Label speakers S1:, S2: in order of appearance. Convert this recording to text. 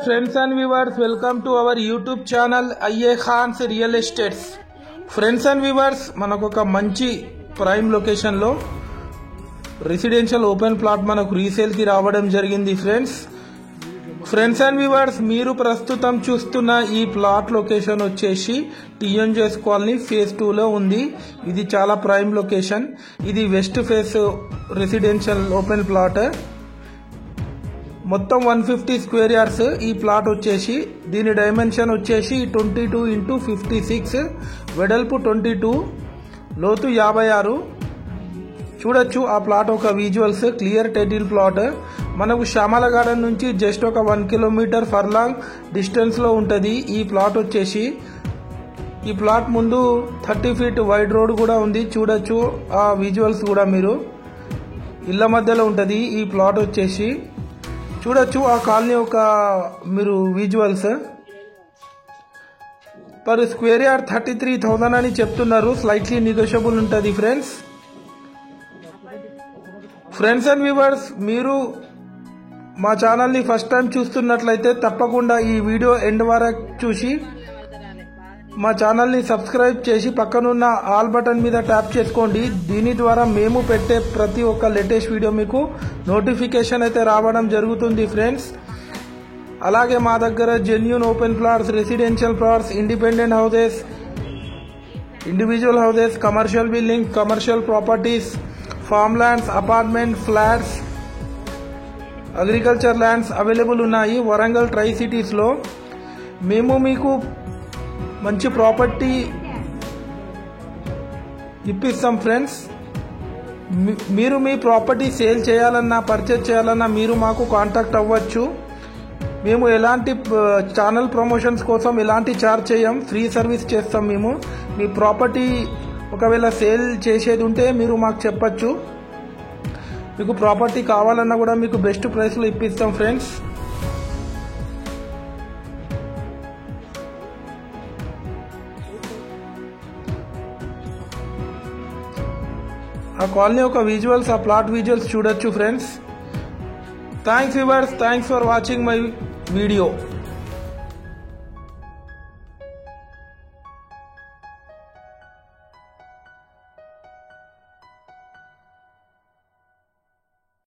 S1: friends and viewers, welcome to our YouTube channel IA Khan's Real Estates. Friends and viewers, మనకు ఒక మంచి prime location లో residential open plot మనకు resale కి రావడం జరిగింది ఫ్రెండ్స్ అండ్ వ్యూవర్స్, మీరు ప్రస్తుతం చూస్తున్న ఈ ప్లాట్ లొకేషన్ వచ్చేసి టీఎన్జెస్ కాలనీ ఫేజ్ 2 లో ఉంది. ఇది చాలా ప్రైమ్ లొకేషన్. ఇది west face residential open plot. మొత్తం 150 స్క్వేర్ యార్డ్స్ ఈ ప్లాట్ వచ్చేసి. దీని డైమెన్షన్ వచ్చేసి 22x56, వెడల్పు 22, లోతు 56. చూడొచ్చు ఆ ప్లాట్ ఒక విజువల్స్. Clear title plot. మనకు శ్యామల గార్డెన్ నుంచి జస్ట్ ఒక 1 కిలోమీటర్ ఫర్లాంగ్ డిస్టెన్స్ లో ఉంటది ఈ ప్లాట్ వచ్చేసి. ఈ ప్లాట్ ముందు 30 ఫీట్ వైడ్ రోడ్ కూడా ఉంది. చూడొచ్చు ఆ విజువల్స్ కూడా. మీరు ఇళ్ల మధ్యలో ఉంటది ఈ ప్లాట్ వచ్చేసి. చూడొచ్చు ఆ కాలనీ ఒక మీరు విజువల్స్. పర్ స్క్వేర్ యార్డ్ 33,000 అని చెప్తున్నారు. స్లైట్లీ నెగోషియబుల్ ఉంటుంది ఫ్రెండ్స్ అండ్ వ్యూవర్స్, మీరు మా ఛానల్ని ఫస్ట్ టైం చూస్తున్నట్లయితే తప్పకుండా ఈ వీడియో ఎండ్ వరకు చూసి మా ఛానల్ని సబ్స్క్రైబ్ చేసి పక్కనున్న ఆల్ బటన్ మీద ట్యాప్ చేసుకోండి. దీని ద్వారా మేము పెట్టే ప్రతి ఒక్క లేటెస్ట్ వీడియో మీకు నోటిఫికేషన్ అయితే రావడం జరుగుతుంది ఫ్రెండ్స్. అలాగే మా దగ్గర genuine open plots, residential plots, independent houses, individual houses, commercial buildings, commercial properties, farm lands, apartment flats, agriculture lands available ఉన్నాయి వరంగల్ ట్రై సిటీస్లో. మేము మీకు మంచి ప్రాపర్టీ ఇప్పిస్తాం ఫ్రెండ్స్. మీరు మీ ప్రాపర్టీ సేల్ చేయాలన్నా పర్చేజ్ చేయాలన్నా మీరు మాకు కాంటాక్ట్ అవ్వచ్చు. మేము ఎలాంటి ఛానల్ ప్రమోషన్స్ కోసం ఎలాంటి ఛార్జ్ చేయం, ఫ్రీ సర్వీస్ చేస్తాం మేము. మీ ప్రాపర్టీ ఒకవేళ సేల్ చేసేది ఉంటే మీరు మాకు చెప్పచ్చు. మీకు ప్రాపర్టీ కావాలన్నా కూడా మీకు బెస్ట్ ప్రైస్లో ఇప్పిస్తాం ఫ్రెండ్స్. ఆ కాలనీ ఒక విజువల్స్, ఆ ప్లాట్ విజువల్స్ చూడొచ్చు friends. Thanks viewers, thanks for watching my video.